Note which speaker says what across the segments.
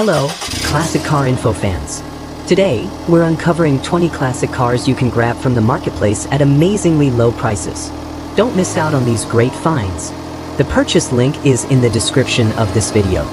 Speaker 1: Hello, classic car info fans. Today, we're uncovering 20 classic cars you can grab from the marketplace at amazingly low prices. Don't miss out on these great finds. The purchase link is in the description of this video.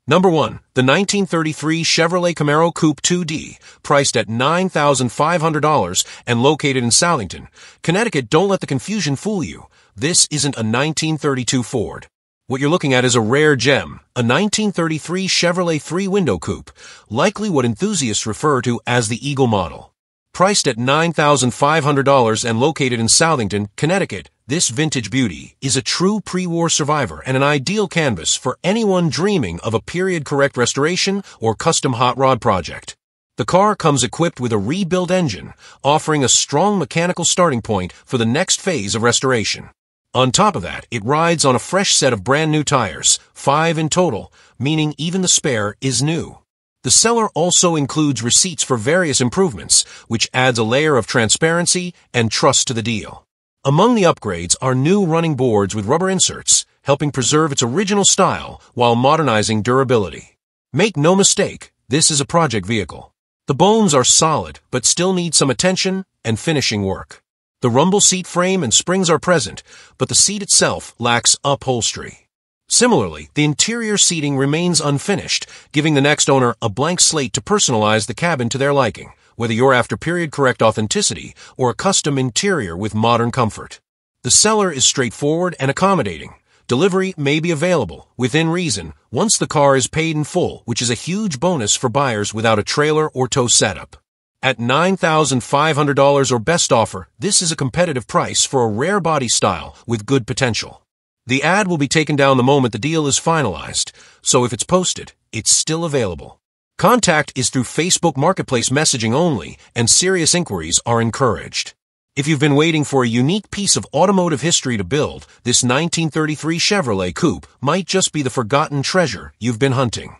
Speaker 2: Number 1. The 1933 Chevrolet Camaro Coupe 2D, priced at $9,500 and located in Southington, Connecticut. Don't let the confusion fool you. This isn't a 1932 Ford. What you're looking at is a rare gem, a 1933 Chevrolet three-window coupe, likely what enthusiasts refer to as the Eagle model. Priced at $9,500 and located in Southington, Connecticut, this vintage beauty is a true pre-war survivor and an ideal canvas for anyone dreaming of a period-correct restoration or custom hot rod project. The car comes equipped with a rebuilt engine, offering a strong mechanical starting point for the next phase of restoration. On top of that, it rides on a fresh set of brand new tires, 5 in total, meaning even the spare is new. The seller also includes receipts for various improvements, which adds a layer of transparency and trust to the deal. Among the upgrades are new running boards with rubber inserts, helping preserve its original style while modernizing durability. Make no mistake, this is a project vehicle. The bones are solid, but still need some attention and finishing work. The rumble seat frame and springs are present, but the seat itself lacks upholstery. Similarly, the interior seating remains unfinished, giving the next owner a blank slate to personalize the cabin to their liking, whether you're after period-correct authenticity or a custom interior with modern comfort. The seller is straightforward and accommodating. Delivery may be available, within reason, once the car is paid in full, which is a huge bonus for buyers without a trailer or tow setup. At $9,500 or best offer, this is a competitive price for a rare body style with good potential. The ad will be taken down the moment the deal is finalized, so if it's posted, it's still available. Contact is through Facebook Marketplace messaging only, and serious inquiries are encouraged. If you've been waiting for a unique piece of automotive history to build, this 1933 Chevrolet Coupe might just be the forgotten treasure you've been hunting.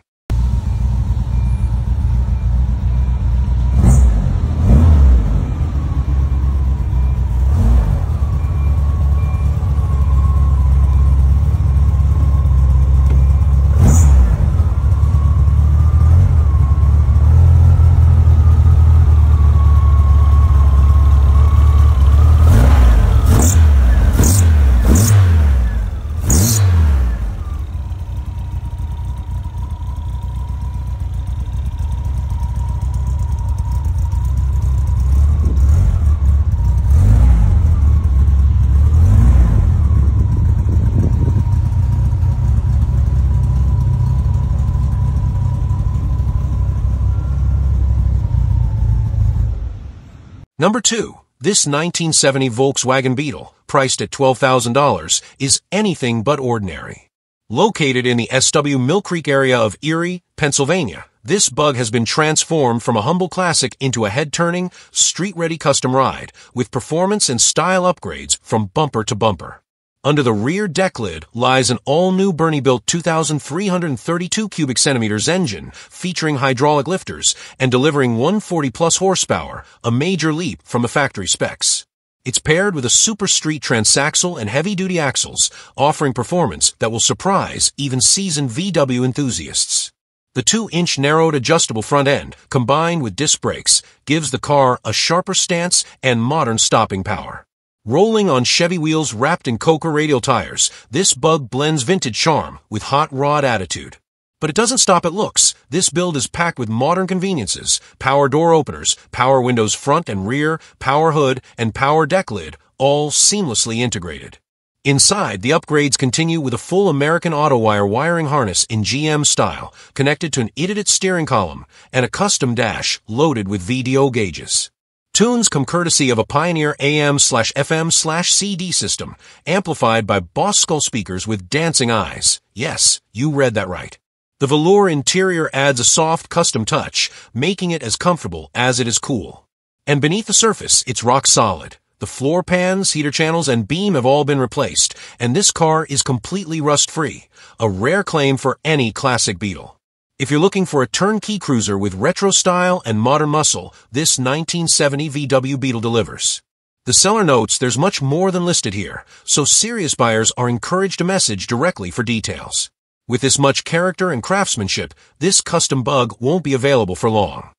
Speaker 2: Number 2. This 1970 Volkswagen Beetle, priced at $12,000, is anything but ordinary. Located in the SW Mill Creek area of Erie, Pennsylvania, this bug has been transformed from a humble classic into a head-turning, street-ready custom ride, with performance and style upgrades from bumper to bumper. Under the rear deck lid lies an all-new Bernie-built 2,332 cubic centimeters engine featuring hydraulic lifters and delivering 140-plus horsepower, a major leap from the factory specs. It's paired with a super street transaxle and heavy-duty axles, offering performance that will surprise even seasoned VW enthusiasts. The 2-inch narrowed adjustable front end, combined with disc brakes, gives the car a sharper stance and modern stopping power. Rolling on Chevy wheels wrapped in Coca radial tires, this bug blends vintage charm with hot rod attitude. But it doesn't stop at looks. This build is packed with modern conveniences, power door openers, power windows front and rear, power hood, and power deck lid, all seamlessly integrated. Inside, the upgrades continue with a full American Auto-Wire wiring harness in GM style, connected to an ITIT steering column, and a custom dash loaded with VDO gauges. Tunes come courtesy of a Pioneer AM/FM/CD system, amplified by Boss Skull speakers with dancing eyes. Yes, you read that right. The velour interior adds a soft, custom touch, making it as comfortable as it is cool. And beneath the surface, it's rock solid. The floor pans, heater channels, and beam have all been replaced, and this car is completely rust-free, a rare claim for any classic Beetle. If you're looking for a turnkey cruiser with retro style and modern muscle, this 1970 VW Beetle delivers. The seller notes there's much more than listed here, so serious buyers are encouraged to message directly for details. With this much character and craftsmanship, this custom bug won't be available for long.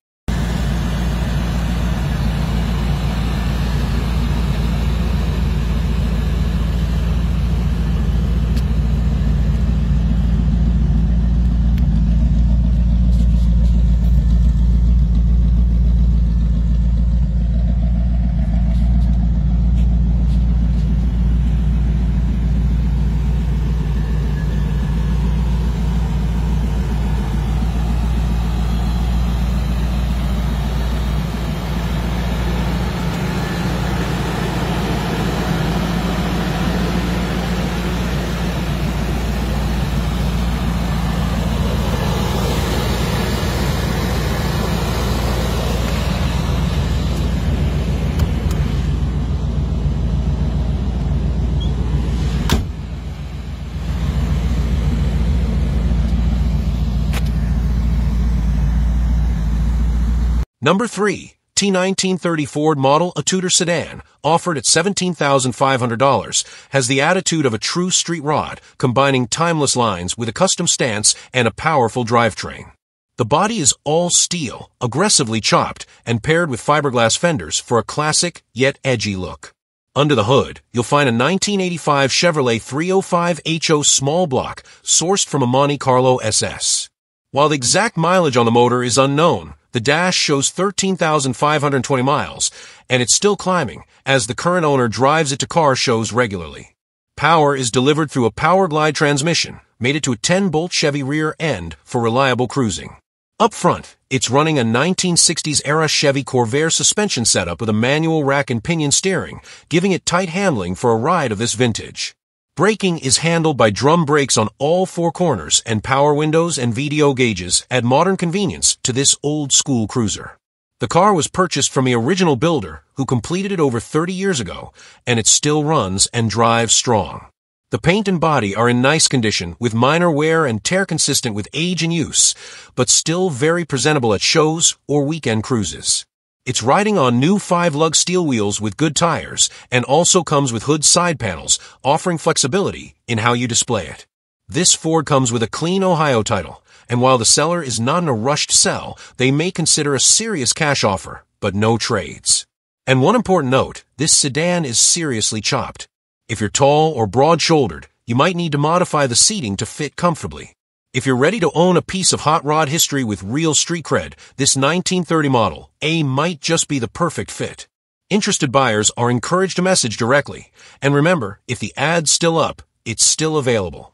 Speaker 2: Number 3. T1930 Ford model, a Tudor sedan, offered at $17,500, has the attitude of a true street rod, combining timeless lines with a custom stance and a powerful drivetrain. The body is all steel, aggressively chopped, and paired with fiberglass fenders for a classic, yet edgy look. Under the hood, you'll find a 1985 Chevrolet 305 HO small block, sourced from a Monte Carlo SS. While the exact mileage on the motor is unknown, the dash shows 13,520 miles, and it's still climbing, as the current owner drives it to car shows regularly. Power is delivered through a Power Glide transmission, mated to a 10-bolt Chevy rear end for reliable cruising. Up front, it's running a 1960s-era Chevy Corvair suspension setup with a manual rack and pinion steering, giving it tight handling for a ride of this vintage. Braking is handled by drum brakes on all four corners, and power windows and VDO gauges add modern convenience to this old-school cruiser. The car was purchased from the original builder, who completed it over 30 years ago, and it still runs and drives strong. The paint and body are in nice condition, with minor wear and tear consistent with age and use, but still very presentable at shows or weekend cruises. It's riding on new 5-lug steel wheels with good tires, and also comes with hood side panels, offering flexibility in how you display it. This Ford comes with a clean Ohio title, and while the seller is not in a rush to sell, they may consider a serious cash offer, but no trades. And one important note, this sedan is seriously chopped. If you're tall or broad-shouldered, you might need to modify the seating to fit comfortably. If you're ready to own a piece of hot rod history with real street cred, this 1930 Model A might just be the perfect fit. Interested buyers are encouraged to message directly. And remember, if the ad's still up, it's still available.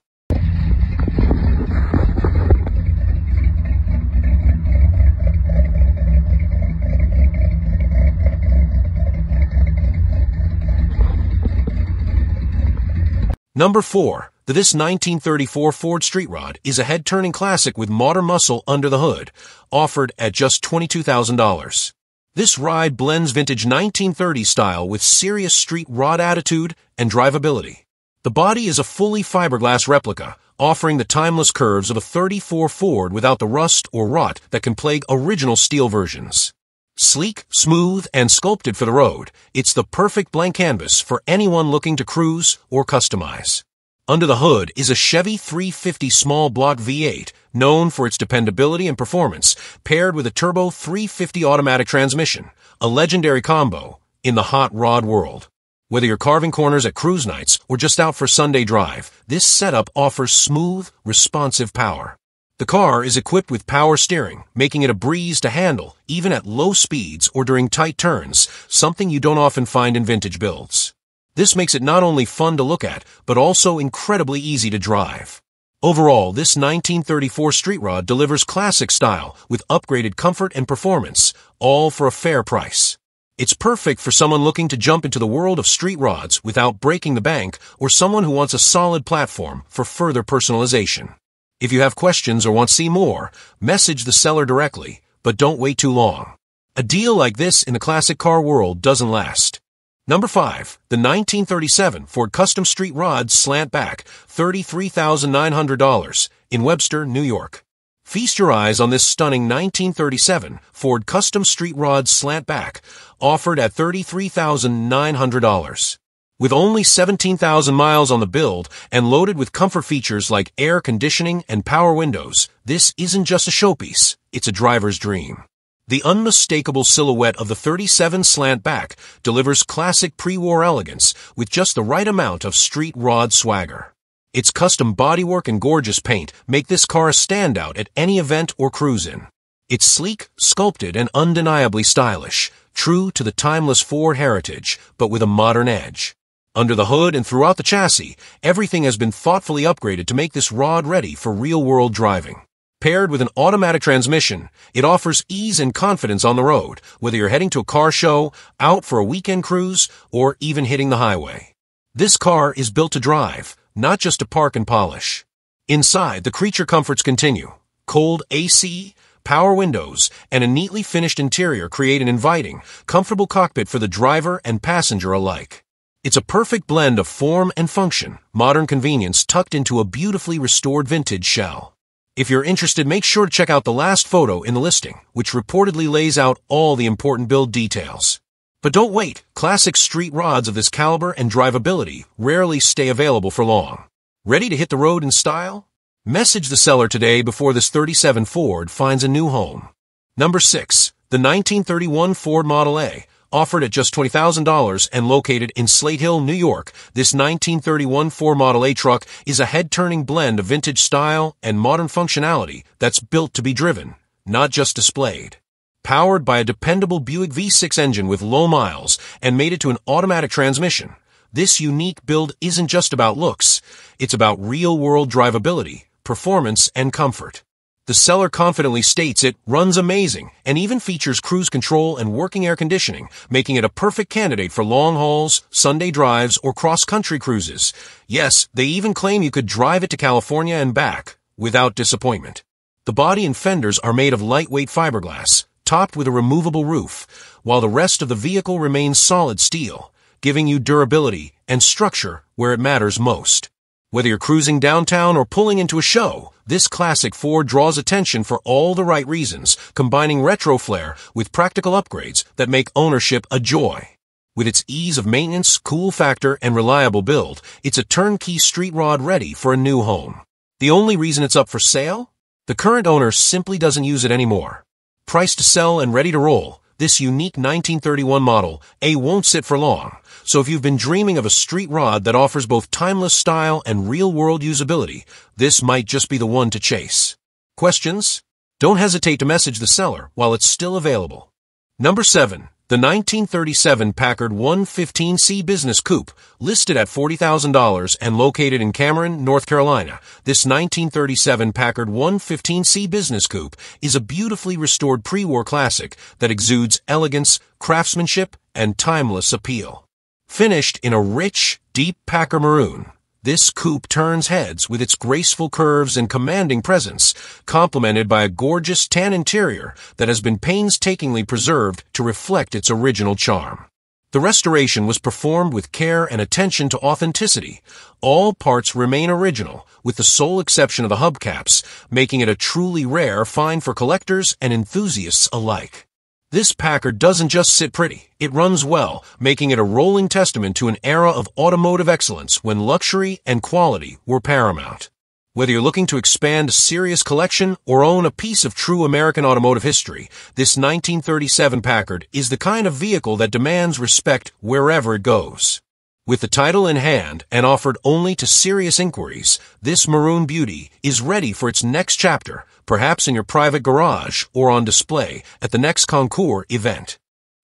Speaker 2: Number 4. This 1934 Ford Streetrod is a head-turning classic with modern muscle under the hood, offered at just $22,000. This ride blends vintage 1930s style with serious street rod attitude and drivability. The body is a fully fiberglass replica, offering the timeless curves of a 34 Ford without the rust or rot that can plague original steel versions. Sleek, smooth, and sculpted for the road, it's the perfect blank canvas for anyone looking to cruise or customize. Under the hood is a Chevy 350 small block V8, known for its dependability and performance, paired with a turbo 350 automatic transmission, a legendary combo in the hot rod world. Whether you're carving corners at cruise nights or just out for Sunday drive, this setup offers smooth, responsive power. The car is equipped with power steering, making it a breeze to handle, even at low speeds or during tight turns, something you don't often find in vintage builds. This makes it not only fun to look at, but also incredibly easy to drive. Overall, this 1934 Streetrod delivers classic style with upgraded comfort and performance, all for a fair price. It's perfect for someone looking to jump into the world of street rods without breaking the bank, or someone who wants a solid platform for further personalization. If you have questions or want to see more, message the seller directly, but don't wait too long. A deal like this in the classic car world doesn't last. Number 5. The 1937 Ford Custom Street Rod Slant Back, $33,900, in Webster, New York. Feast your eyes on this stunning 1937 Ford Custom Street Rod Slant Back, offered at $33,900. With only 17,000 miles on the build and loaded with comfort features like air conditioning and power windows, this isn't just a showpiece, it's a driver's dream. The unmistakable silhouette of the 37 Slant Back delivers classic pre-war elegance with just the right amount of street rod swagger. Its custom bodywork and gorgeous paint make this car a standout at any event or cruise-in. It's sleek, sculpted, and undeniably stylish, true to the timeless Ford heritage, but with a modern edge. Under the hood and throughout the chassis, everything has been thoughtfully upgraded to make this rod ready for real-world driving. Paired with an automatic transmission, it offers ease and confidence on the road, whether you're heading to a car show, out for a weekend cruise, or even hitting the highway. This car is built to drive, not just to park and polish. Inside, the creature comforts continue. Cold AC, power windows, and a neatly finished interior create an inviting, comfortable cockpit for the driver and passenger alike. It's a perfect blend of form and function, modern convenience tucked into a beautifully restored vintage shell. If you're interested, make sure to check out the last photo in the listing, which reportedly lays out all the important build details. But don't wait, classic street rods of this caliber and drivability rarely stay available for long. Ready to hit the road in style? Message the seller today before this 37 Ford finds a new home. Number 6. The 1931 Ford Model A, offered at just $20,000 and located in Slate Hill, New York. This 1931 Ford Model A truck is a head-turning blend of vintage style and modern functionality that's built to be driven, not just displayed. Powered by a dependable Buick V6 engine with low miles and mated to an automatic transmission, this unique build isn't just about looks, it's about real-world drivability, performance, and comfort. The seller confidently states it runs amazing and even features cruise control and working air conditioning, making it a perfect candidate for long hauls, Sunday drives, or cross-country cruises. Yes, they even claim you could drive it to California and back without disappointment. The body and fenders are made of lightweight fiberglass, topped with a removable roof, while the rest of the vehicle remains solid steel, giving you durability and structure where it matters most. Whether you're cruising downtown or pulling into a show, this classic Ford draws attention for all the right reasons, combining retro flair with practical upgrades that make ownership a joy. With its ease of maintenance, cool factor, and reliable build, it's a turnkey street rod ready for a new home. The only reason it's up for sale? The current owner simply doesn't use it anymore. Priced to sell and ready to roll, this unique 1931 Model A won't sit for long. So if you've been dreaming of a street rod that offers both timeless style and real-world usability, this might just be the one to chase. Questions? Don't hesitate to message the seller while it's still available. Number 7. The 1937 Packard 115C Business Coupe, listed at $40,000 and located in Cameron, North Carolina. This 1937 Packard 115C Business Coupe is a beautifully restored pre-war classic that exudes elegance, craftsmanship, and timeless appeal. Finished in a rich, deep Packard maroon, this coupe turns heads with its graceful curves and commanding presence, complemented by a gorgeous tan interior that has been painstakingly preserved to reflect its original charm. The restoration was performed with care and attention to authenticity. All parts remain original, with the sole exception of the hubcaps, making it a truly rare find for collectors and enthusiasts alike. This Packard doesn't just sit pretty, it runs well, making it a rolling testament to an era of automotive excellence when luxury and quality were paramount. Whether you're looking to expand a serious collection or own a piece of true American automotive history, this 1937 Packard is the kind of vehicle that demands respect wherever it goes. With the title in hand and offered only to serious inquiries, this maroon beauty is ready for its next chapter, perhaps in your private garage or on display at the next concours event.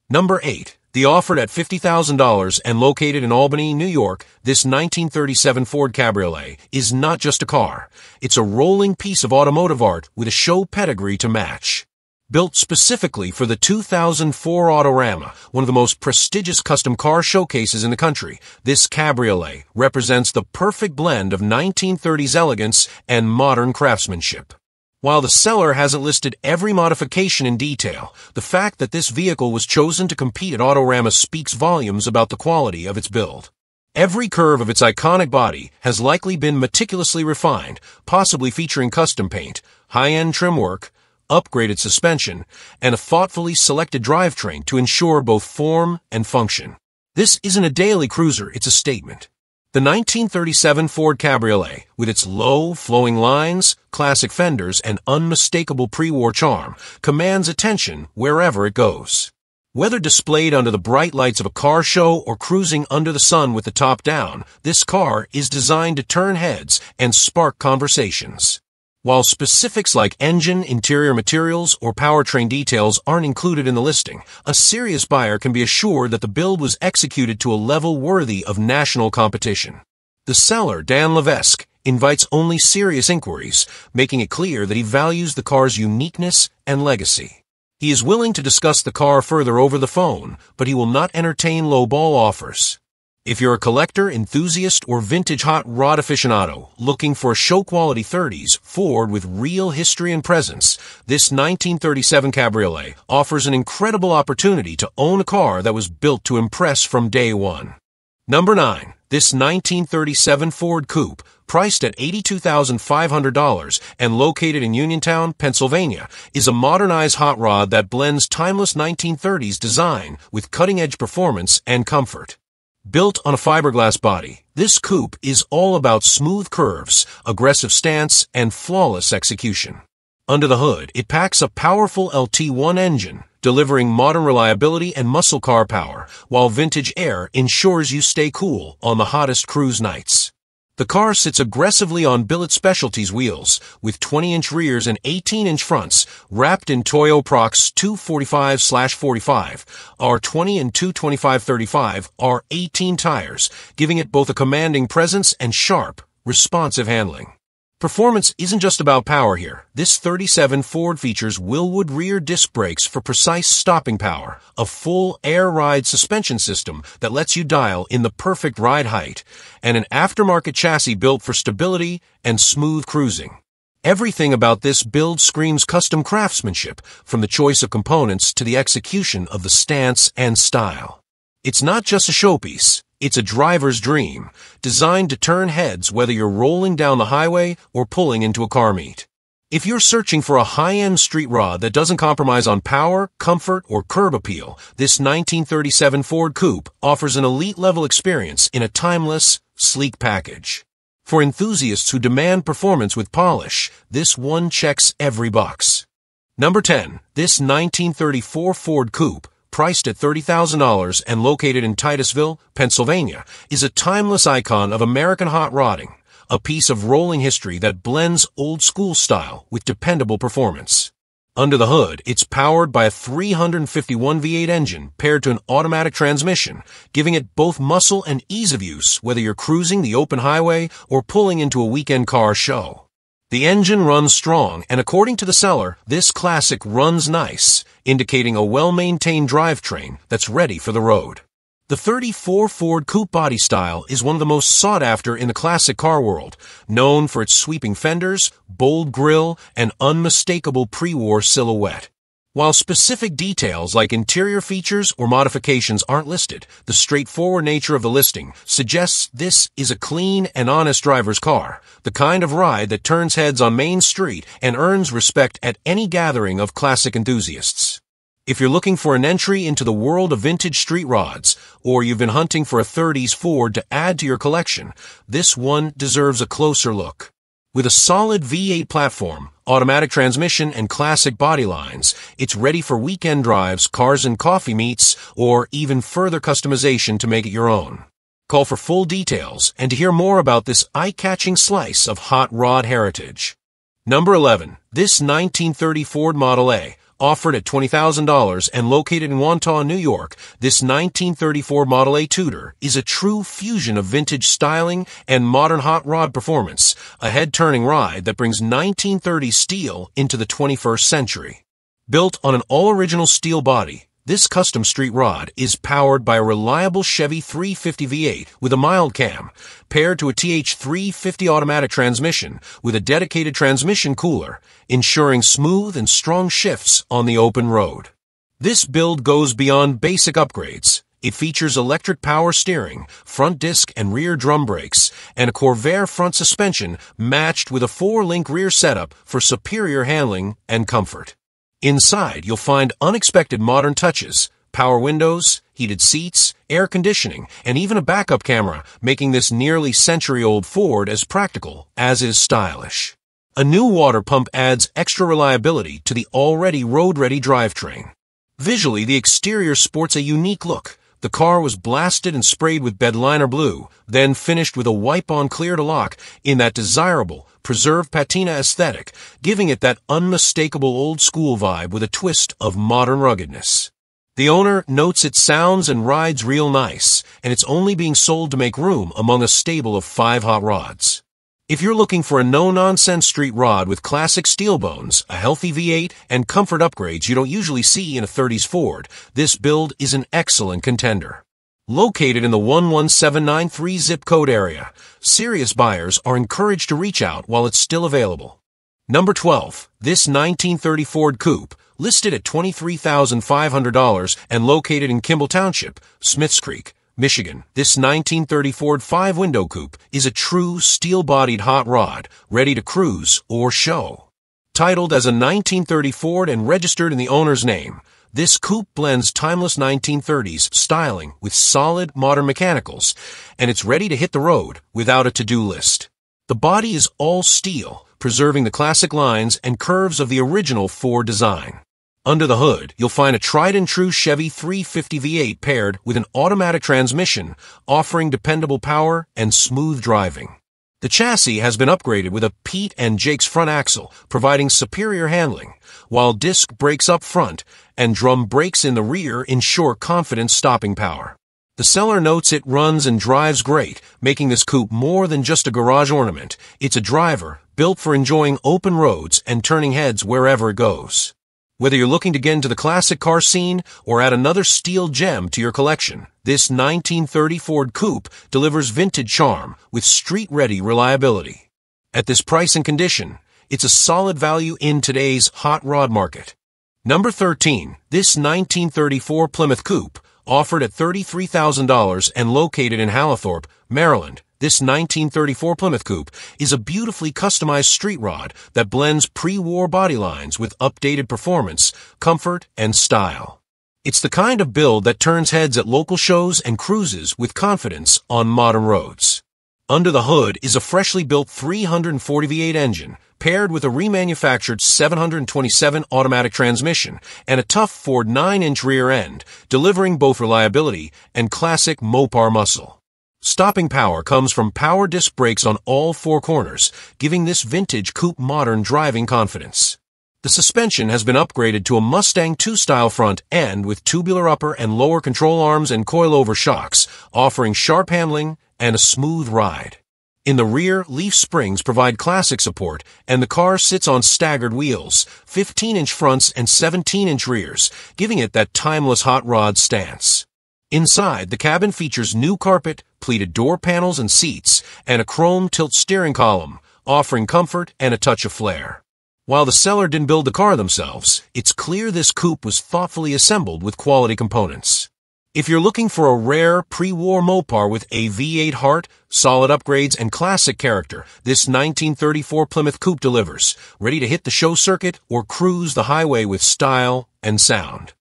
Speaker 2: Number 8. The offered at $50,000 and located in Albany, New York, this 1937 Ford Cabriolet is not just a car. It's a rolling piece of automotive art with a show pedigree to match. Built specifically for the 2004 Autorama, one of the most prestigious custom car showcases in the country, this Cabriolet represents the perfect blend of 1930s elegance and modern craftsmanship. While the seller hasn't listed every modification in detail, the fact that this vehicle was chosen to compete at Autorama speaks volumes about the quality of its build. Every curve of its iconic body has likely been meticulously refined, possibly featuring custom paint, high-end trim work, upgraded suspension, and a thoughtfully selected drivetrain to ensure both form and function. This isn't a daily cruiser, it's a statement. The 1937 Ford Cabriolet, with its low, flowing lines, classic fenders, and unmistakable pre-war charm, commands attention wherever it goes. Whether displayed under the bright lights of a car show or cruising under the sun with the top down, this car is designed to turn heads and spark conversations. While specifics like engine, interior materials, or powertrain details aren't included in the listing, a serious buyer can be assured that the build was executed to a level worthy of national competition. The seller, Dan Levesque, invites only serious inquiries, making it clear that he values the car's uniqueness and legacy. He is willing to discuss the car further over the phone, but he will not entertain lowball offers. If you're a collector, enthusiast, or vintage hot rod aficionado looking for a show-quality 30s Ford with real history and presence, this 1937 Cabriolet offers an incredible opportunity to own a car that was built to impress from day one. Number 9. This 1937 Ford Coupe, priced at $82,500 and located in Uniontown, Pennsylvania, is a modernized hot rod that blends timeless 1930s design with cutting-edge performance and comfort. Built on a fiberglass body, this coupe is all about smooth curves, aggressive stance, and flawless execution. Under the hood, it packs a powerful LT1 engine, delivering modern reliability and muscle car power, while vintage air ensures you stay cool on the hottest cruise nights. The car sits aggressively on Billet Specialties wheels, with 20-inch rears and 18-inch fronts, wrapped in Toyo Prox 245/45, R20 and 225/35, R18 tires, giving it both a commanding presence and sharp, responsive handling. Performance isn't just about power here. This 37 Ford features Wilwood rear disc brakes for precise stopping power, a full air ride suspension system that lets you dial in the perfect ride height, and an aftermarket chassis built for stability and smooth cruising. Everything about this build screams custom craftsmanship, from the choice of components to the execution of the stance and style. It's not just a showpiece. It's a driver's dream, designed to turn heads whether you're rolling down the highway or pulling into a car meet. If you're searching for a high-end street rod that doesn't compromise on power, comfort, or curb appeal, this 1937 Ford Coupe offers an elite-level experience in a timeless, sleek package. For enthusiasts who demand performance with polish, this one checks every box. Number 10. This 1934 Ford Coupe, priced at $30,000 and located in Titusville, Pennsylvania, is a timeless icon of American hot rodding, a piece of rolling history that blends old-school style with dependable performance. Under the hood, it's powered by a 351 V8 engine paired to an automatic transmission, giving it both muscle and ease of use whether you're cruising the open highway or pulling into a weekend car show. The engine runs strong, and according to the seller, this classic runs nice, indicating a well-maintained drivetrain that's ready for the road. The 34 Ford Coupe body style is one of the most sought after in the classic car world, known for its sweeping fenders, bold grille, and unmistakable pre-war silhouette. While specific details like interior features or modifications aren't listed, the straightforward nature of the listing suggests this is a clean and honest driver's car, the kind of ride that turns heads on Main Street and earns respect at any gathering of classic enthusiasts. If you're looking for an entry into the world of vintage street rods, or you've been hunting for a 30s Ford to add to your collection, this one deserves a closer look. With a solid V8 platform, automatic transmission, and classic body lines, it's ready for weekend drives, cars and coffee meets, or even further customization to make it your own. Call for full details and to hear more about this eye-catching slice of hot rod heritage. Number 11. This 1930 Ford Model A, offered at $20,000 and located in Wantagh, New York, this 1934 Model A Tudor is a true fusion of vintage styling and modern hot rod performance, a head-turning ride that brings 1930s steel into the 21st century. Built on an all-original steel body, this custom Streetrod is powered by a reliable Chevy 350 V8 with a mild cam, paired to a TH350 automatic transmission with a dedicated transmission cooler, ensuring smooth and strong shifts on the open road. This build goes beyond basic upgrades. It features electric power steering, front disc and rear drum brakes, and a Corvair front suspension matched with a 4-link rear setup for superior handling and comfort. Inside, you'll find unexpected modern touches, power windows, heated seats, air conditioning, and even a backup camera, making this nearly century-old Ford as practical as it is stylish. A new water pump adds extra reliability to the already road-ready drivetrain. Visually, the exterior sports a unique look. The car was blasted and sprayed with bedliner blue, then finished with a wipe-on clear to lock in that desirable, preserved patina aesthetic, giving it that unmistakable old-school vibe with a twist of modern ruggedness. The owner notes it sounds and rides real nice, and it's only being sold to make room among a stable of 5 hot rods. If you're looking for a no-nonsense street rod with classic steel bones, a healthy V8, and comfort upgrades you don't usually see in a 30s Ford, this build is an excellent contender. Located in the 11793 zip code area, serious buyers are encouraged to reach out while it's still available. Number 12. This 1930 Ford Coupe, listed at $23,500 and located in Kimball Township, Smiths Creek, Michigan. This 1930 Ford 5-window coupe is a true steel-bodied hot rod, ready to cruise or show. Titled as a 1930 Ford and registered in the owner's name, this coupe blends timeless 1930s styling with solid modern mechanicals, and it's ready to hit the road without a to-do list. The body is all steel, preserving the classic lines and curves of the original Ford design. Under the hood, you'll find a tried-and-true Chevy 350 V8 paired with an automatic transmission, offering dependable power and smooth driving. The chassis has been upgraded with a Pete and Jake's front axle, providing superior handling, while disc brakes up front and drum brakes in the rear ensure confident stopping power. The seller notes it runs and drives great, making this coupe more than just a garage ornament. It's a driver, built for enjoying open roads and turning heads wherever it goes. Whether you're looking to get into the classic car scene or add another steel gem to your collection, this 1930 Ford Coupe delivers vintage charm with street-ready reliability. At this price and condition, it's a solid value in today's hot rod market. Number 13. This 1934 Plymouth Coupe, offered at $33,000 and located in Halethorpe, Maryland. This 1934 Plymouth Coupe is a beautifully customized street rod that blends pre-war body lines with updated performance, comfort, and style. It's the kind of build that turns heads at local shows and cruises with confidence on modern roads. Under the hood is a freshly built 340 V8 engine, paired with a remanufactured 727 automatic transmission and a tough Ford 9-inch rear end, delivering both reliability and classic Mopar muscle. Stopping power comes from power disc brakes on all 4 corners, giving this vintage coupe modern driving confidence. The suspension has been upgraded to a Mustang 2-style front end with tubular upper and lower control arms and coilover shocks, offering sharp handling and a smooth ride. In the rear, leaf springs provide classic support, and the car sits on staggered wheels, 15-inch fronts and 17-inch rears, giving it that timeless hot rod stance. Inside, the cabin features new carpet, pleated door panels and seats, and a chrome tilt steering column, offering comfort and a touch of flair. While the seller didn't build the car themselves, it's clear this coupe was thoughtfully assembled with quality components. If you're looking for a rare pre-war Mopar with a V8 heart, solid upgrades, and classic character, this 1934 Plymouth Coupe delivers, ready to hit the show circuit or cruise the highway with style and sound.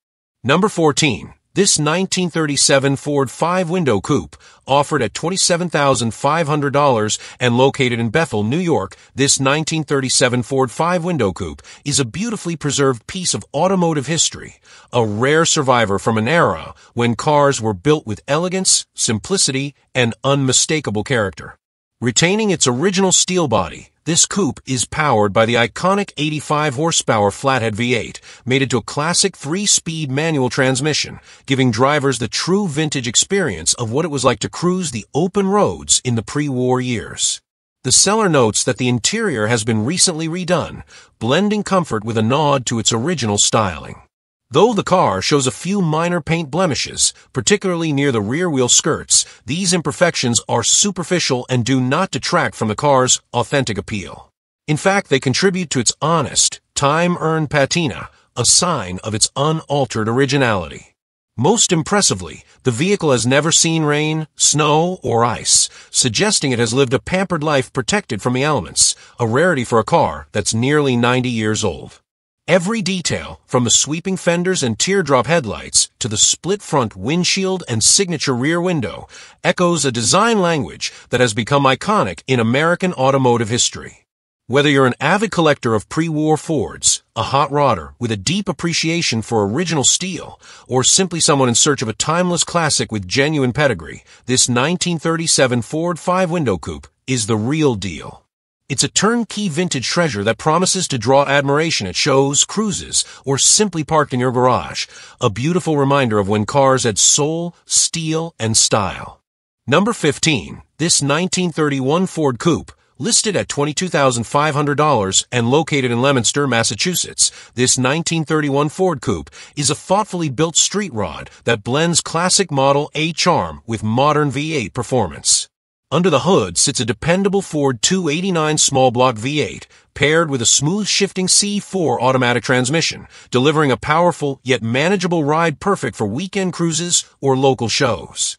Speaker 2: Number 14. This 1937 Ford 5-window coupe, offered at $27,500 and located in Bethel, New York, this 1937 Ford 5-window coupe is a beautifully preserved piece of automotive history, a rare survivor from an era when cars were built with elegance, simplicity, and unmistakable character. Retaining its original steel body, this coupe is powered by the iconic 85-horsepower flathead V8, mated to a classic 3-speed manual transmission, giving drivers the true vintage experience of what it was like to cruise the open roads in the pre-war years. The seller notes that the interior has been recently redone, blending comfort with a nod to its original styling. Though the car shows a few minor paint blemishes, particularly near the rear wheel skirts, these imperfections are superficial and do not detract from the car's authentic appeal. In fact, they contribute to its honest, time-earned patina, a sign of its unaltered originality. Most impressively, the vehicle has never seen rain, snow, or ice, suggesting it has lived a pampered life protected from the elements, a rarity for a car that's nearly 90 years old. Every detail, from the sweeping fenders and teardrop headlights to the split front windshield and signature rear window, echoes a design language that has become iconic in American automotive history. Whether you're an avid collector of pre-war Fords, a hot rodder with a deep appreciation for original steel, or simply someone in search of a timeless classic with genuine pedigree, this 1937 Ford 5-window coupe is the real deal. It's a turnkey vintage treasure that promises to draw admiration at shows, cruises, or simply parked in your garage, a beautiful reminder of when cars had soul, steel, and style. Number 15, this 1931 Ford Coupe, listed at $22,500 and located in Leominster, Massachusetts, this 1931 Ford Coupe is a thoughtfully built Streetrod that blends classic Model A charm with modern V8 performance. Under the hood sits a dependable Ford 289 small block V8, paired with a smooth shifting C4 automatic transmission, delivering a powerful yet manageable ride perfect for weekend cruises or local shows.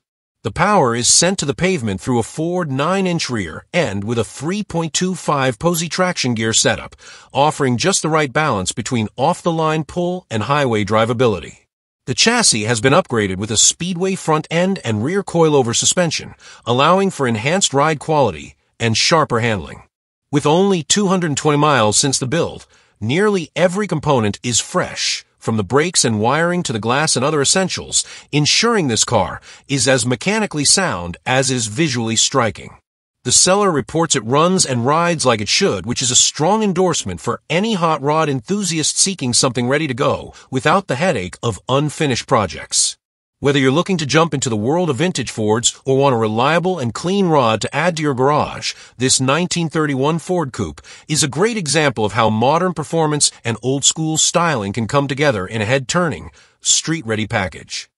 Speaker 2: The power is sent to the pavement through a Ford 9-inch rear end with a 3.25 Posey traction gear setup, offering just the right balance between off-the-line pull and highway drivability. The chassis has been upgraded with a Speedway front end and rear coilover suspension, allowing for enhanced ride quality and sharper handling. With only 220 miles since the build, nearly every component is fresh, from the brakes and wiring to the glass and other essentials, ensuring this car is as mechanically sound as is visually striking. The seller reports it runs and rides like it should, which is a strong endorsement for any hot rod enthusiast seeking something ready to go without the headache of unfinished projects. Whether you're looking to jump into the world of vintage Fords or want a reliable and clean rod to add to your garage, this 1931 Ford Coupe is a great example of how modern performance and old-school styling can come together in a head-turning, street-ready package.